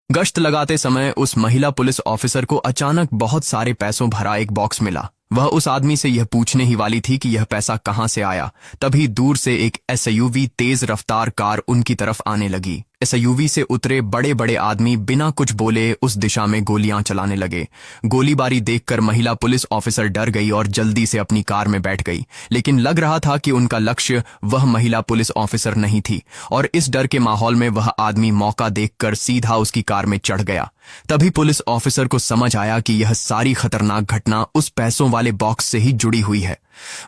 गश्त लगाते समय उस महिला पुलिस ऑफिसर को अचानक बहुत सारे पैसों भरा एक बॉक्स मिला। वह उस आदमी से यह पूछने ही वाली थी कि यह पैसा कहां से आया, तभी दूर से एक एसयूवी तेज रफ्तार कार उनकी तरफ आने लगी। एसयूवी से उतरे बड़े बड़े आदमी बिना कुछ बोले उस दिशा में गोलियां चलाने लगे। गोलीबारी देखकर महिला पुलिस ऑफिसर डर गई और जल्दी से अपनी कार में बैठ गई, लेकिन लग रहा था कि उनका लक्ष्य वह महिला पुलिस ऑफिसर नहीं थी और इस डर के माहौल में वह आदमी मौका देखकर सीधा उसकी कार में चढ़ गया। तभी पुलिस ऑफिसर को समझ आया कि यह सारी खतरनाक घटना उस पैसों वाले बॉक्स से ही जुड़ी हुई है।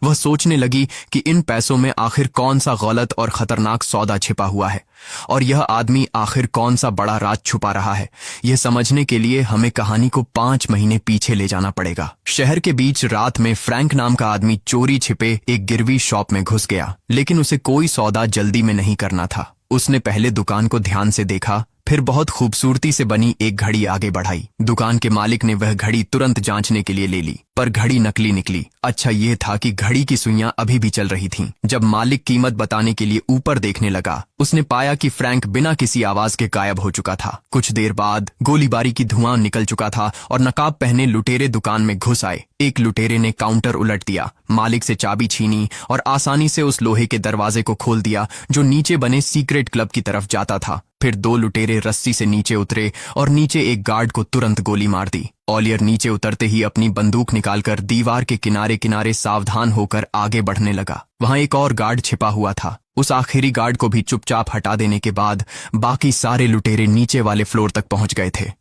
वह सोचने लगी कि इन पैसों में आखिर कौन सा गलत और खतरनाक सौदा छिपा हुआ है और यह आदमी आखिर कौन सा बड़ा राज छुपा रहा है। यह समझने के लिए हमें कहानी को 5 महीने पीछे ले जाना पड़ेगा। शहर के बीच रात में फ्रैंक नाम का आदमी चोरी छिपे एक गिरवी शॉप में घुस गया, लेकिन उसे कोई सौदा जल्दी में नहीं करना था। उसने पहले दुकान को ध्यान से देखा, फिर बहुत खूबसूरती से बनी एक घड़ी आगे बढ़ाई। दुकान के मालिक ने वह घड़ी तुरंत जांचने के लिए ले ली, पर घड़ी नकली निकली। अच्छा यह था कि घड़ी की सुइयां अभी भी चल रही थीं। जब मालिक कीमत बताने के लिए ऊपर देखने लगा, उसने पाया कि फ्रैंक बिना किसी आवाज के गायब हो चुका था। कुछ देर बाद गोलीबारी की धुआं निकल चुका था और नकाब पहने लुटेरे दुकान में घुस आए। एक लुटेरे ने काउंटर उलट दिया, मालिक से चाबी छीनी और आसानी से उस लोहे के दरवाजे को खोल दिया जो नीचे बने सीक्रेट क्लब की तरफ जाता था। फिर 2 लुटेरे रस्सी से नीचे उतरे और नीचे एक गार्ड को तुरंत गोली मार दी। ऑलियर नीचे उतरते ही अपनी बंदूक निकालकर दीवार के किनारे किनारे सावधान होकर आगे बढ़ने लगा। वहां एक और गार्ड छिपा हुआ था। उस आखिरी गार्ड को भी चुपचाप हटा देने के बाद बाकी सारे लुटेरे नीचे वाले फ्लोर तक पहुंच गए थे।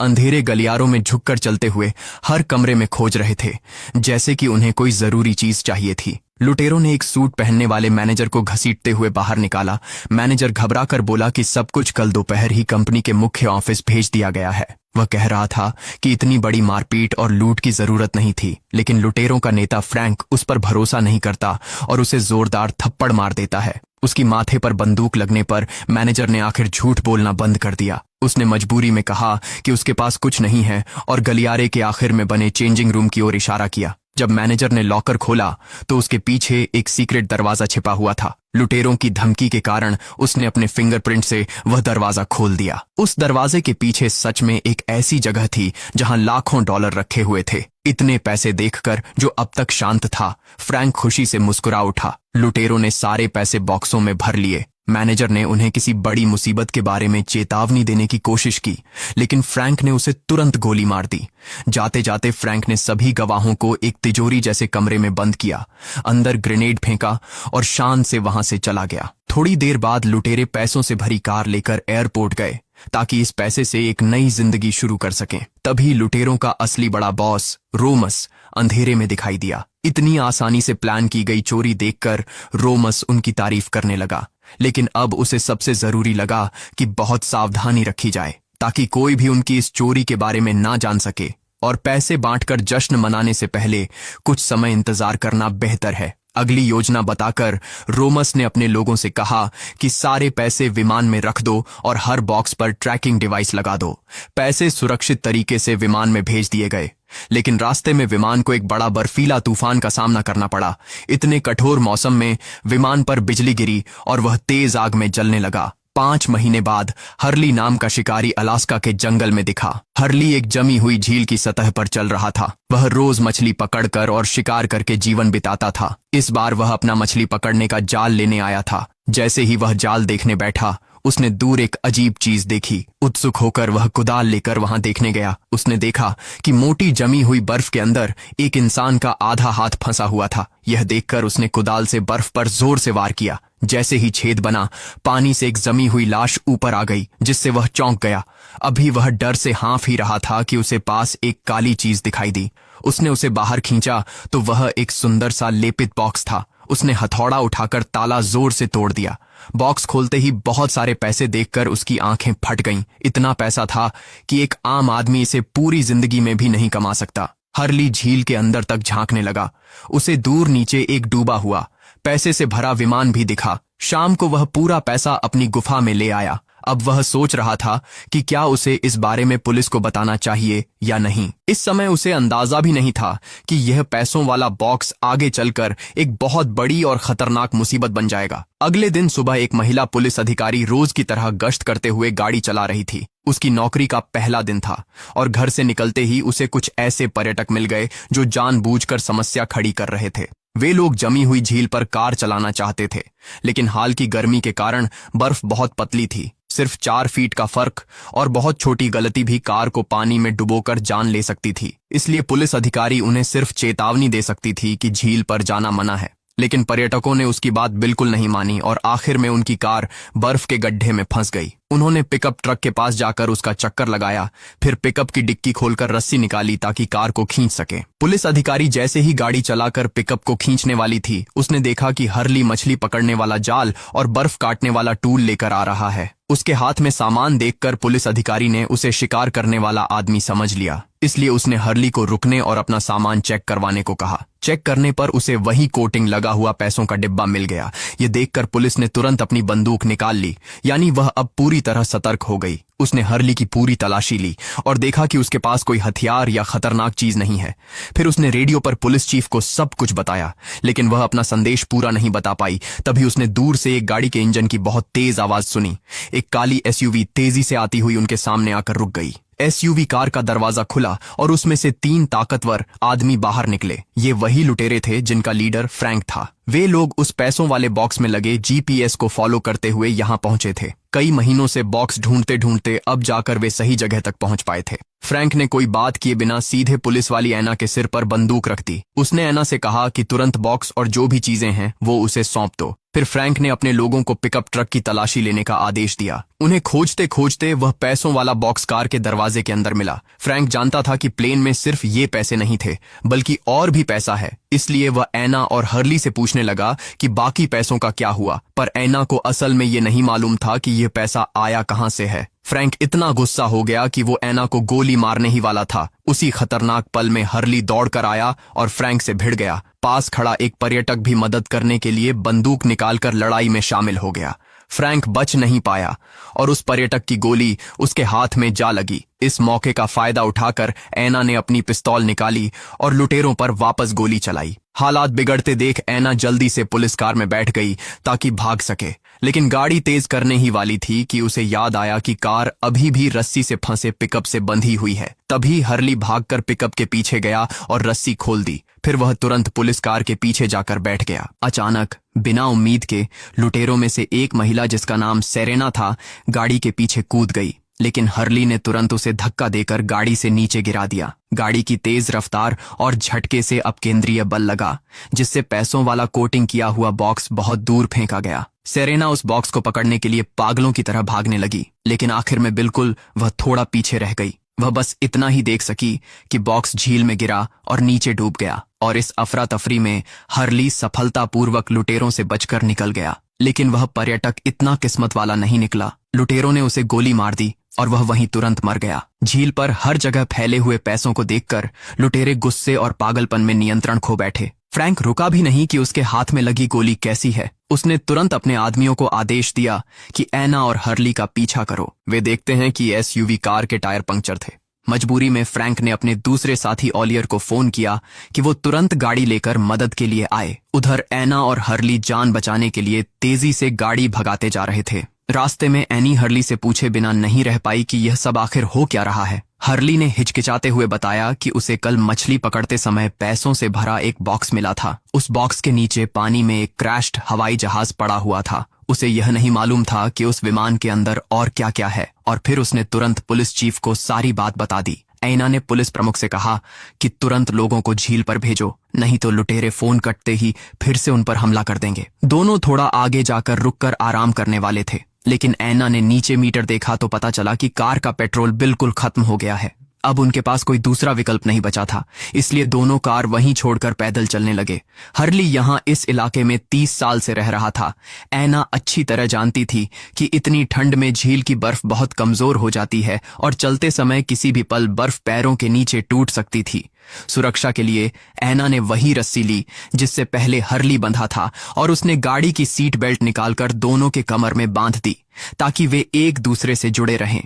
अंधेरे गलियारों में झुककर चलते हुए हर कमरे में खोज रहे थे, जैसे कि उन्हें कोई जरूरी चीज चाहिए थी। लुटेरों ने एक सूट पहनने वाले मैनेजर को घसीटते हुए बाहर निकाला। मैनेजर घबराकर बोला कि सब कुछ कल दोपहर ही कंपनी के मुख्य ऑफिस भेज दिया गया है। वह कह रहा था कि इतनी बड़ी मारपीट और लूट की जरूरत नहीं थी, लेकिन लुटेरों का नेता फ्रैंक उस पर भरोसा नहीं करता और उसे जोरदार थप्पड़ मार देता है। उसकी माथे पर बंदूक लगने पर मैनेजर ने आखिर झूठ बोलना बंद कर दिया। उसने मजबूरी में कहा कि उसके पास कुछ नहीं है और गलियारे के आखिर में बने चेंजिंग रूम की ओर इशारा किया। जब मैनेजर ने लॉकर खोला तो उसके पीछे एक सीक्रेट दरवाजा छिपा हुआ था। लुटेरों की धमकी के कारण उसने अपने फिंगरप्रिंट से वह दरवाजा खोल दिया। उस दरवाजे के पीछे सच में एक ऐसी जगह थी जहां लाखों डॉलर रखे हुए थे। इतने पैसे देखकर जो अब तक शांत था, फ्रैंक खुशी से मुस्कुरा उठा। लुटेरों ने सारे पैसे बॉक्सों में भर लिए। मैनेजर ने उन्हें किसी बड़ी मुसीबत के बारे में चेतावनी देने की कोशिश की, लेकिन फ्रैंक ने उसे तुरंत गोली मार दी। जाते जाते फ्रैंक ने सभी गवाहों को एक तिजोरी जैसे कमरे में बंद किया, अंदर ग्रेनेड फेंका और शान से वहां से चला गया। थोड़ी देर बाद लुटेरे पैसों से भरी कार लेकर एयरपोर्ट गए ताकि इस पैसे से एक नई जिंदगी शुरू कर सकें। तभी लुटेरों का असली बड़ा बॉस रोमस अंधेरे में दिखाई दिया। इतनी आसानी से प्लान की गई चोरी देखकर रोमस उनकी तारीफ करने लगा, लेकिन अब उसे सबसे जरूरी लगा कि बहुत सावधानी रखी जाए ताकि कोई भी उनकी इस चोरी के बारे में ना जान सके, और पैसे बांटकर जश्न मनाने से पहले कुछ समय इंतजार करना बेहतर है। अगली योजना बताकर रोमस ने अपने लोगों से कहा कि सारे पैसे विमान में रख दो और हर बॉक्स पर ट्रैकिंग डिवाइस लगा दो। पैसे सुरक्षित तरीके से विमान में भेज दिए गए, लेकिन रास्ते में विमान को एक बड़ा बर्फीला तूफान का सामना करना पड़ा। इतने कठोर मौसम में विमान पर बिजली गिरी और वह तेज आग में जलने लगा। 5 महीने बाद हर्ली नाम का शिकारी अलास्का के जंगल में दिखा। हर्ली एक जमी हुई झील की सतह पर चल रहा था। वह रोज मछली पकड़कर और शिकार करके जीवन बिताता था। इस बार वह अपना मछली पकड़ने का जाल लेने आया था। जैसे ही वह जाल देखने बैठा, उसने दूर एक अजीब चीज देखी। उत्सुक होकर वह कुदाल लेकर वहां देखने गया। उसने देखा कि मोटी जमी हुई बर्फ के अंदर एक इंसान का आधा हाथ फंसा हुआ था। यह देखकर उसने कुदाल से बर्फ पर जोर से वार किया। जैसे ही छेद बना, पानी से एक जमी हुई लाश ऊपर आ गई, जिससे वह चौंक गया। अभी वह डर से हाँफ ही रहा था कि उसे पास एक काली चीज दिखाई दी। उसने उसे बाहर खींचा तो वह एक सुंदर सा लेपित बॉक्स था। उसने हथौड़ा उठाकर ताला जोर से तोड़ दिया। बॉक्स खोलते ही बहुत सारे पैसे देखकर उसकी आंखें फट गईं। इतना पैसा था कि एक आम आदमी इसे पूरी जिंदगी में भी नहीं कमा सकता। हर्ली झील के अंदर तक झांकने लगा। उसे दूर नीचे एक डूबा हुआ पैसे से भरा विमान भी दिखा। शाम को वह पूरा पैसा अपनी गुफा में ले आया। अब वह सोच रहा था कि क्या उसे इस बारे में पुलिस को बताना चाहिए या नहीं। इस समय उसे अंदाजा भी नहीं था कि यह पैसों वाला बॉक्स आगे चलकर एक बहुत बड़ी और खतरनाक मुसीबत बन जाएगा। अगले दिन सुबह एक महिला पुलिस अधिकारी रोज की तरह गश्त करते हुए गाड़ी चला रही थी। उसकी नौकरी का पहला दिन था और घर से निकलते ही उसे कुछ ऐसे पर्यटक मिल गए जो जानबूझकर समस्या खड़ी कर रहे थे। वे लोग जमी हुई झील पर कार चलाना चाहते थे, लेकिन हाल की गर्मी के कारण बर्फ बहुत पतली थी। सिर्फ 4 फीट का फर्क और बहुत छोटी गलती भी कार को पानी में डुबोकर जान ले सकती थी। इसलिए पुलिस अधिकारी उन्हें सिर्फ चेतावनी दे सकती थी कि झील पर जाना मना है। लेकिन पर्यटकों ने उसकी बात बिल्कुल नहीं मानी और आखिर में उनकी कार बर्फ के गड्ढे में फंस गई। उन्होंने पिकअप ट्रक के पास जाकर उसका चक्कर लगाया, फिर पिकअप की डिक्की खोलकर रस्सी निकाली ताकि कार को खींच सके। पुलिस अधिकारी जैसे ही गाड़ी चलाकर पिकअप को खींचने वाली थी, उसने देखा कि हर्ली मछली पकड़ने वाला जाल और बर्फ काटने वाला टूल लेकर आ रहा है। उसके हाथ में सामान देखकर पुलिस अधिकारी ने उसे शिकार करने वाला आदमी समझ लिया, इसलिए उसने हर्ली को रुकने और अपना सामान चेक करवाने को कहा। चेक करने पर उसे वही कोटिंग लगा हुआ पैसों का डिब्बा मिल गया। ये देखकर पुलिस ने तुरंत अपनी बंदूक निकाल ली, यानी वह अब पूरी तरह सतर्क हो गई। उसने हर्ली की पूरी तलाशी ली और देखा कि उसके पास कोई हथियार या खतरनाक चीज नहीं है। फिर उसने रेडियो पर पुलिस चीफ को सब कुछ बताया, लेकिन वह अपना संदेश पूरा नहीं बता पाई। तभी उसने दूर से एक गाड़ी के इंजन की बहुत तेज आवाज सुनी। एक काली एसयूवी तेजी से आती हुई उनके सामने आकर रुक गई। एसयूवी कार का दरवाजा खुला और उसमें से 3 ताकतवर आदमी बाहर निकले। ये वही लुटेरे थे जिनका लीडर फ्रैंक था। वे लोग उस पैसों वाले बॉक्स में लगे जीपीएस को फॉलो करते हुए यहाँ पहुंचे थे। कई महीनों से बॉक्स ढूंढते ढूंढते अब जाकर वे सही जगह तक पहुंच पाए थे। फ्रैंक ने कोई बात किए बिना सीधे पुलिस वाली ऐना के सिर पर बंदूक रख दी। उसने ऐना से कहा कि तुरंत बॉक्स और जो भी चीजें हैं वो उसे सौंप दो। फिर फ्रैंक ने अपने लोगों को पिकअप ट्रक की तलाशी लेने का आदेश दिया। उन्हें खोजते खोजते वह पैसों वाला बॉक्स कार के दरवाजे के अंदर मिला। फ्रैंक जानता था कि प्लेन में सिर्फ ये पैसे नहीं थे, बल्कि और भी पैसा है। इसलिए वह ऐना और हर्ली से पूछने लगा कि बाकी पैसों का क्या हुआ, पर ऐना को असल में ये नहीं मालूम था कि यह पैसा आया कहां से है। फ्रैंक इतना गुस्सा हो गया कि वो ऐना को गोली मारने ही वाला था। उसी खतरनाक पल में हर्ली दौड़कर आया और फ्रैंक से भिड़ गया। पास खड़ा एक पर्यटक भी मदद करने के लिए बंदूक निकालकर लड़ाई में शामिल हो गया। फ्रैंक बच नहीं पाया और उस पर्यटक की गोली उसके हाथ में जा लगी। इस मौके का फायदा उठाकर ऐना ने अपनी पिस्तौल निकाली और लुटेरों पर वापस गोली चलाई। हालात बिगड़ते देख ऐना जल्दी से पुलिस कार में बैठ गई ताकि भाग सके, लेकिन गाड़ी तेज करने ही वाली थी कि उसे याद आया कि कार अभी भी रस्सी से फंसे पिकअप से बंधी हुई है। तभी हर्ली भागकर पिकअप के पीछे गया और रस्सी खोल दी। फिर वह तुरंत पुलिस कार के पीछे जाकर बैठ गया। अचानक बिना उम्मीद के लुटेरों में से एक महिला जिसका नाम सेरेना था गाड़ी के पीछे कूद गई, लेकिन हर्ली ने तुरंत उसे धक्का देकर गाड़ी से नीचे गिरा दिया। गाड़ी की तेज रफ्तार और झटके से अपकेंद्रीय बल लगा, जिससे पैसों वाला कोटिंग किया हुआ बॉक्स बहुत दूर फेंका गया। सेरेना उस बॉक्स को पकड़ने के लिए पागलों की तरह भागने लगी, लेकिन आखिर में बिल्कुल वह थोड़ा पीछे रह गई। वह बस इतना ही देख सकी कि बॉक्स झील में गिरा और नीचे डूब गया, और इस अफरा तफरी में हर्ली सफलतापूर्वक लुटेरों से बचकर निकल गया। लेकिन वह पर्यटक इतना किस्मत वाला नहीं निकला। लुटेरों ने उसे गोली मार दी और वह वहीं तुरंत मर गया। झील पर हर जगह फैले हुए पैसों को देखकर लुटेरे गुस्से और पागलपन में नियंत्रण खो बैठे। फ्रैंक रुका भी नहीं कि उसके हाथ में लगी गोली कैसी है। उसने तुरंत अपने आदमियों को आदेश दिया कि ऐना और हर्ली का पीछा करो। वे देखते हैं कि एसयूवी कार के टायर पंक्चर थे। मजबूरी में फ्रैंक ने अपने दूसरे साथी ओलियर को फोन किया कि वो तुरंत गाड़ी लेकर मदद के लिए आए। उधर ऐना और हर्ली जान बचाने के लिए तेजी से गाड़ी भगाते जा रहे थे। रास्ते में एनी हर्ली से पूछे बिना नहीं रह पाई कि यह सब आखिर हो क्या रहा है। हर्ली ने हिचकिचाते हुए बताया कि उसे कल मछली पकड़ते समय पैसों से भरा एक बॉक्स मिला था। उस बॉक्स के नीचे पानी में एक क्रैश्ड हवाई जहाज पड़ा हुआ था। उसे यह नहीं मालूम था कि उस विमान के अंदर और क्या क्या है, और फिर उसने तुरंत पुलिस चीफ को सारी बात बता दी। ऐना ने पुलिस प्रमुख से कहा कि तुरंत लोगों को झील पर भेजो, नहीं तो लुटेरे फोन कटते ही फिर से उन पर हमला कर देंगे। दोनों थोड़ा आगे जाकर रुककर आराम करने वाले थे, लेकिन ऐना ने नीचे मीटर देखा तो पता चला कि कार का पेट्रोल बिल्कुल खत्म हो गया है। अब उनके पास कोई दूसरा विकल्प नहीं बचा था, इसलिए दोनों कार वहीं छोड़कर पैदल चलने लगे। हर्ली यहाँ इस इलाके में 30 साल से रह रहा था। ऐना अच्छी तरह जानती थी कि इतनी ठंड में झील की बर्फ बहुत कमजोर हो जाती है और चलते समय किसी भी पल बर्फ पैरों के नीचे टूट सकती थी। सुरक्षा के लिए ऐना ने वही रस्सी ली जिससे पहले हर्ली बंधा था और उसने गाड़ी की सीट बेल्ट निकालकर दोनों के कमर में बांध दी ताकि वे एक दूसरे से जुड़े रहें,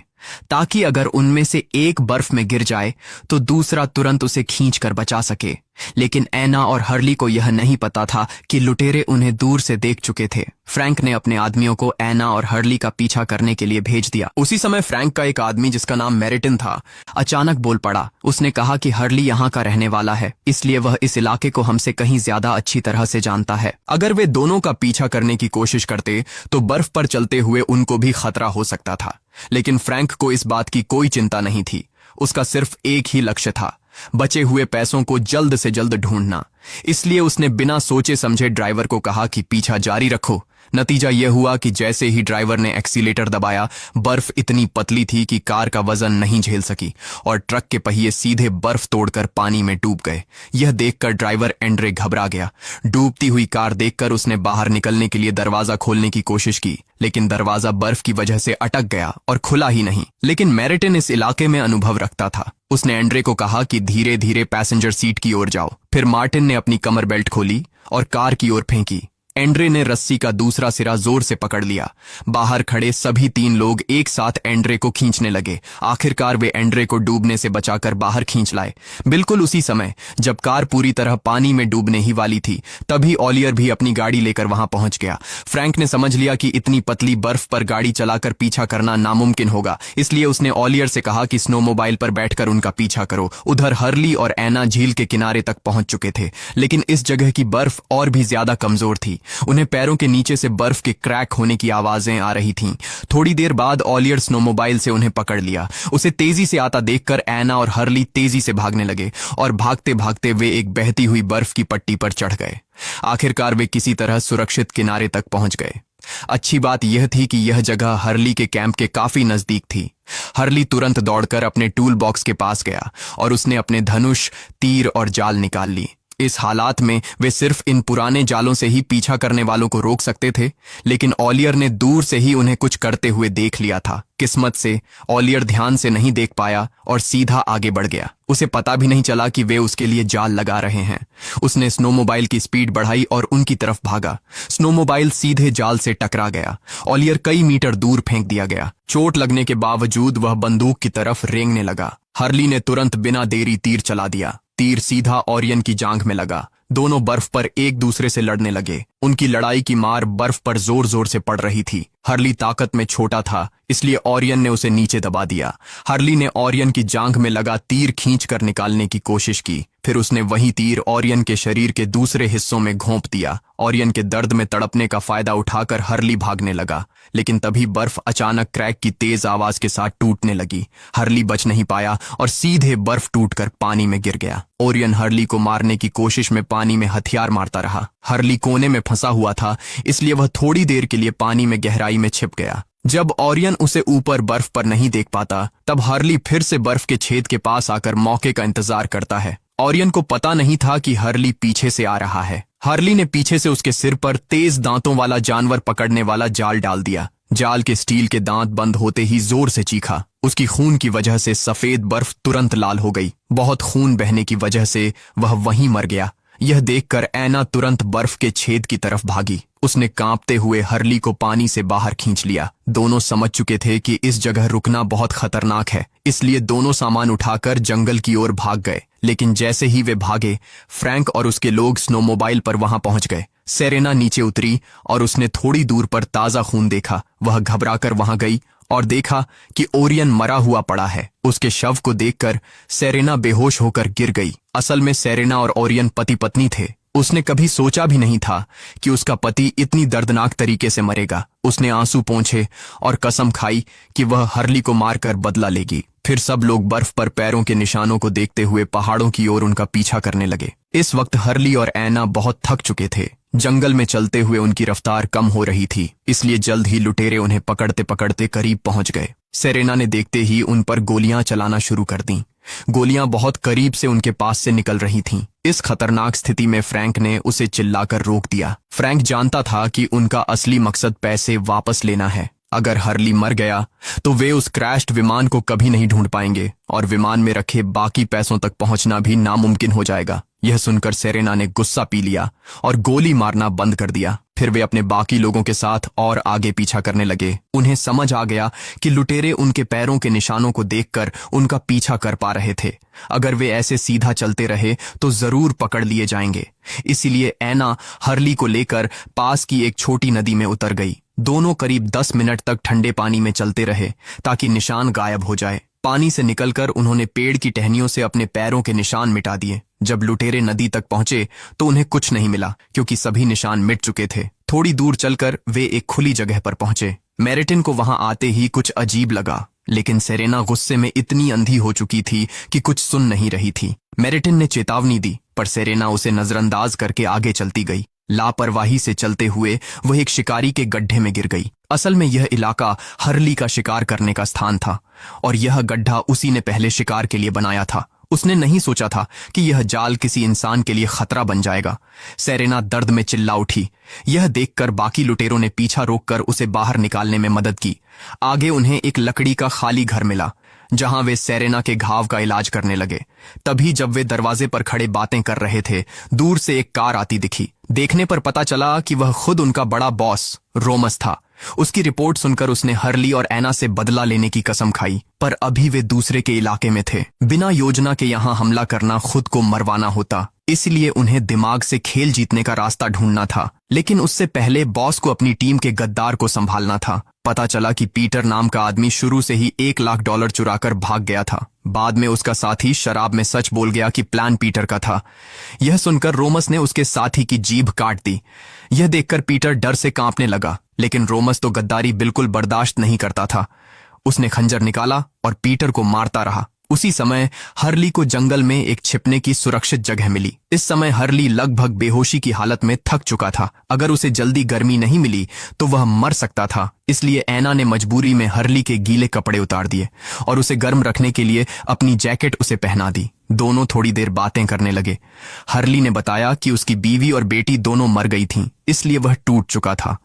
ताकि अगर उनमें से एक बर्फ में गिर जाए तो दूसरा तुरंत उसे खींचकर बचा सके। लेकिन ऐना और हर्ली को यह नहीं पता था कि लुटेरे उन्हें दूर से देख चुके थे। फ्रैंक ने अपने आदमियों को ऐना और हर्ली का पीछा करने के लिए भेज दिया। उसी समय फ्रैंक का एक आदमी जिसका नाम मेरिटिन था अचानक बोल पड़ा। उसने कहा कि हर्ली यहाँ का रहने वाला है, इसलिए वह इस इलाके को हमसे कहीं ज्यादा अच्छी तरह से जानता है। अगर वे दोनों का पीछा करने की कोशिश करते तो बर्फ पर चलते हुए उनको भी खतरा हो सकता था। लेकिन फ्रैंक को इस बात की कोई चिंता नहीं थी। उसका सिर्फ एक ही लक्ष्य था, बचे हुए पैसों को जल्द से जल्द ढूंढना। इसलिए उसने बिना सोचे समझे ड्राइवर को कहा कि पीछा जारी रखो। नतीजा यह हुआ कि जैसे ही ड्राइवर ने एक्सीलेटर दबाया, बर्फ इतनी पतली थी कि कार का वजन नहीं झेल सकी और ट्रक के पहिए सीधे बर्फ तोड़कर पानी में डूब गए। यह देखकर ड्राइवर एंड्रे घबरा गया। डूबती हुई कार देखकर उसने बाहर निकलने के लिए दरवाजा खोलने की कोशिश की, लेकिन दरवाजा बर्फ की वजह से अटक गया और खुला ही नहीं। लेकिन मेरिटिन इस इलाके में अनुभव रखता था। उसने एंड्रे को कहा कि धीरे धीरे पैसेंजर सीट की ओर जाओ। फिर मार्टिन ने अपनी कमर बेल्ट खोली और कार की ओर फेंकी। एंड्रे ने रस्सी का दूसरा सिरा जोर से पकड़ लिया। बाहर खड़े सभी 3 लोग एक साथ एंड्रे को खींचने लगे। आखिरकार वे एंड्रे को डूबने से बचाकर बाहर खींच लाए। बिल्कुल उसी समय जब कार पूरी तरह पानी में डूबने ही वाली थी, तभी ओलियर भी अपनी गाड़ी लेकर वहां पहुंच गया। फ्रैंक ने समझ लिया कि इतनी पतली बर्फ पर गाड़ी चलाकर पीछा करना नामुमकिन होगा, इसलिए उसने ओलियर से कहा कि स्नोमोबाइल पर बैठकर उनका पीछा करो। उधर हर्ली और ऐना झील के किनारे तक पहुंच चुके थे, लेकिन इस जगह की बर्फ और भी ज्यादा कमजोर थी। उन्हें पैरों के नीचे से बर्फ के क्रैक होने की आवाजें आ रही थीं। थोड़ी देर बाद ओलियर स्नोमोबाइल से उन्हें पकड़ लिया। उसे तेजी से आता देखकर ऐना और हर्ली तेजी से भागने लगे और भागते भागते वे एक बहती हुई बर्फ की पट्टी पर चढ़ गए। आखिरकार वे किसी तरह सुरक्षित किनारे तक पहुंच गए। अच्छी बात यह थी कि यह जगह हर्ली के कैंप के काफी नजदीक थी। हर्ली तुरंत दौड़कर अपने टूल बॉक्स के पास गया और उसने अपने धनुष, तीर और जाल निकाल ली। इस हालात में वे सिर्फ इन पुराने जालों से ही पीछा करने वालों को रोक सकते थे, लेकिन ओलियर ने दूर से ही उन्हें कुछ करते हुए देख लिया था। किस्मत से ओलियर ध्यान से नहीं देख पाया और सीधा आगे बढ़ गया। उसे पता भी नहीं चला कि वे उसके लिए जाल लगा रहे हैं। उसने स्नोमोबाइल की स्पीड बढ़ाई और उनकी तरफ भागा। स्नोमोबाइल सीधे जाल से टकरा गया। ओलियर कई मीटर दूर फेंक दिया गया। चोट लगने के बावजूद वह बंदूक की तरफ रेंगने लगा। हर्ली ने तुरंत बिना देरी तीर चला दिया। तीर सीधा ओरियन की जांघ में लगा। दोनों बर्फ पर एक दूसरे से लड़ने लगे। उनकी लड़ाई की मार बर्फ पर जोर जोर से पड़ रही थी। हर्ली ताकत में छोटा था, इसलिए ओरियन ने उसे नीचे दबा दिया। हर्ली ने ओरियन की जांघ में लगा तीर खींचकर निकालने की कोशिश की। फिर उसने वही तीर ओरियन के शरीर के दूसरे हिस्सों में घोंप दिया। ओरियन के दर्द में तड़पने का फायदा उठाकर हर्ली भागने लगा, लेकिन तभी बर्फ अचानक क्रैक की तेज आवाज के साथ टूटने लगी। हर्ली बच नहीं पाया और सीधे बर्फ टूटकर पानी में गिर गया। ओरियन हर्ली को मारने की कोशिश में पानी में हथियार मारता रहा। हर्ली कोने में फंसा हुआ था, इसलिए वह थोड़ी देर के लिए पानी में गहराई में छिप गया। जब ओरियन उसे ऊपर बर्फ पर नहीं देख पाता, तब हर्ली फिर से बर्फ के छेद के पास आकर मौके का इंतजार करता है। ओरियन को पता नहीं था कि हर्ली पीछे से आ रहा है। हर्ली ने पीछे से उसके सिर पर तेज दांतों वाला जानवर पकड़ने वाला जाल डाल दिया। जाल के स्टील के दांत बंद होते ही जोर से चीखा। उसकी खून की वजह से सफेद बर्फ तुरंत लाल हो गई। बहुत खून बहने की वजह से वह वहीं मर गया। यह देखकर ऐना तुरंत बर्फ के छेद की तरफ भागी। उसने कांपते हुए हर्ली को पानी से बाहर खींच लिया। दोनों समझ चुके थे कि इस जगह रुकना बहुत खतरनाक है, इसलिए दोनों सामान उठाकर जंगल की ओर भाग गए। लेकिन जैसे ही वे भागे, फ्रैंक और उसके लोग स्नोमोबाइल पर वहां पहुंच गए। सेरेना नीचे उतरी और उसने थोड़ी दूर पर ताजा खून देखा। वह घबराकर वहां गई और देखा कि ओरियन मरा हुआ पड़ा है। उसके शव को देखकर सेरेना बेहोश होकर गिर गई। असल में सेरेना और ओरियन पति पत्नी थे। उसने कभी सोचा भी नहीं था कि उसका पति इतनी दर्दनाक तरीके से मरेगा। उसने आंसू पोंछे और कसम खाई कि वह हर्ली को मारकर बदला लेगी। फिर सब लोग बर्फ पर पैरों के निशानों को देखते हुए पहाड़ों की ओर उनका पीछा करने लगे। इस वक्त हर्ली और ऐना बहुत थक चुके थे। जंगल में चलते हुए उनकी रफ्तार कम हो रही थी, इसलिए जल्द ही लुटेरे उन्हें पकड़ते पकड़ते करीब पहुंच गए। सेरेना ने देखते ही उन पर गोलियां चलाना शुरू कर दी। गोलियां बहुत करीब से उनके पास से निकल रही थीं। इस खतरनाक स्थिति में फ्रैंक ने उसे चिल्लाकर रोक दिया। फ्रैंक जानता था कि उनका असली मकसद पैसे वापस लेना है। अगर हर्ली मर गया तो वे उस क्रैश्ड विमान को कभी नहीं ढूंढ पाएंगे और विमान में रखे बाकी पैसों तक पहुंचना भी नामुमकिन हो जाएगा। यह सुनकर सेरेना ने गुस्सा पी लिया और गोली मारना बंद कर दिया। फिर वे अपने बाकी लोगों के साथ और आगे पीछा करने लगे। उन्हें समझ आ गया कि लुटेरे उनके पैरों के निशानों को देखकर उनका पीछा कर पा रहे थे। अगर वे ऐसे सीधा चलते रहे तो जरूर पकड़ लिए जाएंगे। इसीलिए ऐना हर्ली को लेकर पास की एक छोटी नदी में उतर गई। दोनों करीब 10 मिनट तक ठंडे पानी में चलते रहे ताकि निशान गायब हो जाए। पानी से निकलकर उन्होंने पेड़ की टहनियों से अपने पैरों के निशान मिटा दिए। जब लुटेरे नदी तक पहुंचे तो उन्हें कुछ नहीं मिला क्योंकि सभी निशान मिट चुके थे। थोड़ी दूर चलकर वे एक खुली जगह पर पहुंचे। मेरिटिन को वहां आते ही कुछ अजीब लगा, लेकिन सेरेना गुस्से में इतनी अंधी हो चुकी थी कि कुछ सुन नहीं रही थी। मेरिटिन ने चेतावनी दी पर सेरेना उसे नजरअंदाज करके आगे चलती गई। लापरवाही से चलते हुए वह एक शिकारी के गड्ढे में गिर गई। असल में यह इलाका हर्ली का शिकार करने का स्थान था और यह गड्ढा उसी ने पहले शिकार के लिए बनाया था। उसने नहीं सोचा था कि यह जाल किसी इंसान के लिए खतरा बन जाएगा। सेरेना दर्द में चिल्ला उठी। यह देखकर बाकी लुटेरों ने पीछा रोककर उसे बाहर निकालने में मदद की। आगे उन्हें एक लकड़ी का खाली घर मिला जहां वे सेरेना के घाव का इलाज करने लगे। तभी जब वे दरवाजे पर खड़े बातें कर रहे थे, दूर से एक कार आती दिखी। देखने पर पता चला कि वह खुद उनका बड़ा बॉस रोमस था। उसकी रिपोर्ट सुनकर उसने हर्ली और ऐना से बदला लेने की कसम खाई, पर अभी वे दूसरे के इलाके में थे। बिना योजना के यहाँ हमला करना खुद को मरवाना होता, इसलिए उन्हें दिमाग से खेल जीतने का रास्ता ढूंढना था। लेकिन उससे पहले बॉस को अपनी टीम के गद्दार को संभालना था। पता चला कि पीटर नाम का आदमी शुरू से ही $1 लाख चुराकर भाग गया था। बाद में उसका साथी शराब में सच बोल गया कि प्लान पीटर का था। यह सुनकर रोमस ने उसके साथी की जीभ काट दी। यह देखकर पीटर डर से कांपने लगा, लेकिन रोमस तो गद्दारी बिल्कुल बर्दाश्त नहीं करता था। उसने खंजर निकाला और पीटर को मारता रहा। उसी समय हर्ली को जंगल में एक छिपने की सुरक्षित जगह मिली। इस समय हर्ली लगभग बेहोशी की हालत में थक चुका था। अगर उसे जल्दी गर्मी नहीं मिली तो वह मर सकता था। इसलिए ऐना ने मजबूरी में हर्ली के गीले कपड़े उतार दिए और उसे गर्म रखने के लिए अपनी जैकेट उसे पहना दी। दोनों थोड़ी देर बातें करने लगे। हर्ली ने बताया कि उसकी बीवी और बेटी दोनों मर गई थीं, इसलिए वह टूट चुका था।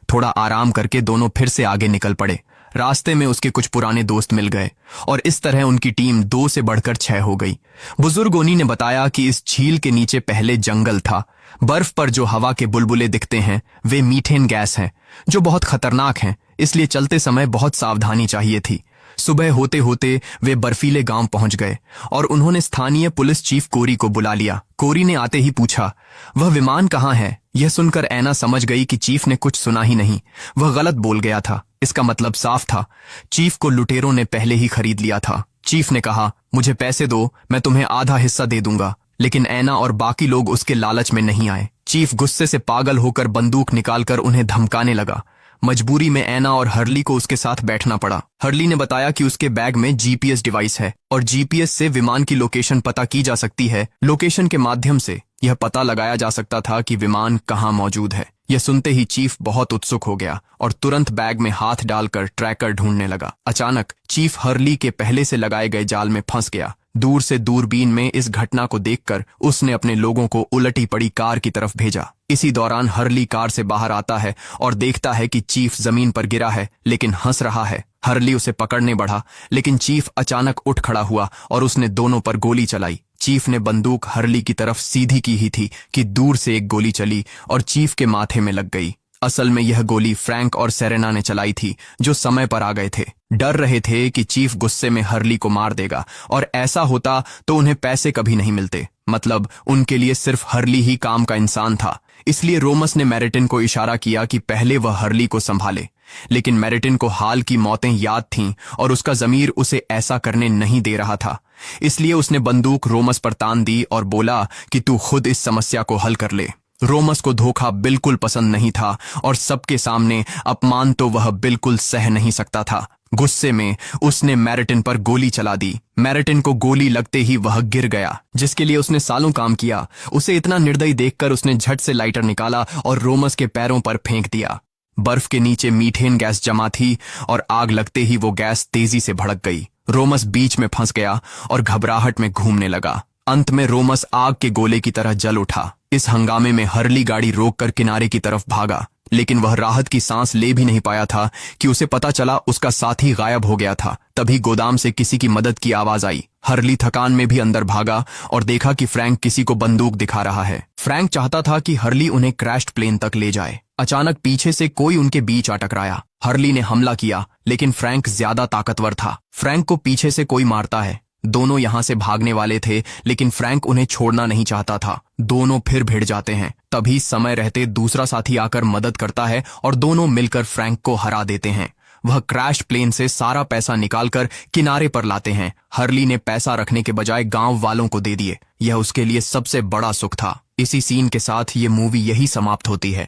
थोड़ा आराम करके दोनों फिर से आगे निकल पड़े। रास्ते में उसके कुछ पुराने दोस्त मिल गए और इस तरह उनकी टीम 2 से बढ़कर 6 हो गई। बुजुर्ग ओनी ने बताया कि इस झील के नीचे पहले जंगल था। बर्फ पर जो हवा के बुलबुले दिखते हैं वे मीथेन गैस हैं जो बहुत खतरनाक हैं, इसलिए चलते समय बहुत सावधानी चाहिए थी। सुबह होते होते वे बर्फीले गांव पहुंच गए और उन्होंने स्थानीय पुलिस चीफ कोरी को बुला लिया। कोरी ने आते ही पूछा, वह विमान कहाँ है? यह सुनकर ऐना समझ गई कि चीफ ने कुछ सुना ही नहीं, वह गलत बोल गया था। इसका मतलब साफ था, चीफ को लुटेरों ने पहले ही खरीद लिया था। चीफ ने कहा, मुझे पैसे दो, मैं तुम्हें आधा हिस्सा दे दूंगा। लेकिन ऐना और बाकी लोग उसके लालच में नहीं आए। चीफ गुस्से से पागल होकर बंदूक निकालकर उन्हें धमकाने लगा। मजबूरी में ऐना और हर्ली को उसके साथ बैठना पड़ा। हर्ली ने बताया कि उसके बैग में जीपीएस डिवाइस है और जीपीएस से विमान की लोकेशन पता की जा सकती है। लोकेशन के माध्यम से यह पता लगाया जा सकता था कि विमान कहाँ मौजूद है। यह सुनते ही चीफ बहुत उत्सुक हो गया और तुरंत बैग में हाथ डालकर ट्रैकर ढूंढने लगा। अचानक चीफ हर्ली के पहले से लगाए गए जाल में फंस गया। दूर से दूरबीन में इस घटना को देखकर उसने अपने लोगों को उलटी पड़ी कार की तरफ भेजा। इसी दौरान हर्ली कार से बाहर आता है और देखता है कि चीफ जमीन पर गिरा है लेकिन हंस रहा है। हर्ली उसे पकड़ने बढ़ा, लेकिन चीफ अचानक उठ खड़ा हुआ और उसने दोनों पर गोली चलाई। चीफ ने बंदूक हर्ली की तरफ सीधी की ही थी कि दूर से एक गोली चली और चीफ के माथे में लग गई। असल में यह गोली फ्रैंक और सेरेना ने चलाई थी, जो समय पर आ गए थे। डर रहे थे कि चीफ गुस्से में हर्ली को मार देगा और ऐसा होता तो उन्हें पैसे कभी नहीं मिलते। मतलब उनके लिए सिर्फ हर्ली ही काम का इंसान था। इसलिए रोमस ने मेरिटिन को इशारा किया कि पहले वह हर्ली को संभाले, लेकिन मेरिटिन को हाल की मौतें याद थीं और उसका ज़मीर उसे ऐसा करने नहीं दे रहा था। इसलिए उसने बंदूक रोमस पर तान दी और बोला कि तू खुद इस समस्या को हल कर ले। रोमस को धोखा बिल्कुल पसंद नहीं था और सबके सामने अपमान तो वह बिल्कुल सह नहीं सकता था। गुस्से में उसने मेरिटिन पर गोली चला दी। मेरिटिन को गोली लगते ही वह गिर गया, जिसके लिए उसने सालों काम किया। उसे इतना निर्दयी देखकर उसने झट से लाइटर निकाला और रोमस के पैरों पर फेंक दिया। बर्फ के नीचे मीथेन गैस जमा थी और आग लगते ही वो गैस तेजी से भड़क गई। रोमस बीच में फंस गया और घबराहट में घूमने लगा। अंत में रोमस आग के गोले की तरह जल उठा। इस हंगामे में हर्ली गाड़ी रोककर किनारे की तरफ भागा। लेकिन वह राहत की सांस ले भी नहीं पाया था कि उसे पता चला उसका साथी गायब हो गया था। तभी गोदाम से किसी की मदद की आवाज आई। हर्ली थकान में भी अंदर भागा और देखा कि फ्रैंक किसी को बंदूक दिखा रहा है। फ्रैंक चाहता था कि हर्ली उन्हें क्रैश्ड प्लेन तक ले जाए। अचानक पीछे से कोई उनके बीच आ टकराया। हर्ली ने हमला किया, लेकिन फ्रैंक ज्यादा ताकतवर था। फ्रैंक को पीछे से कोई मारता है। दोनों यहां से भागने वाले थे, लेकिन फ्रैंक उन्हें छोड़ना नहीं चाहता था। दोनों फिर भिड़ जाते हैं। तभी समय रहते दूसरा साथी आकर मदद करता है और दोनों मिलकर फ्रैंक को हरा देते हैं। वह क्रैश प्लेन से सारा पैसा निकालकर किनारे पर लाते हैं। हर्ली ने पैसा रखने के बजाय गांव वालों को दे दिए। यह उसके लिए सबसे बड़ा सुख था। इसी सीन के साथ ये मूवी यही समाप्त होती है।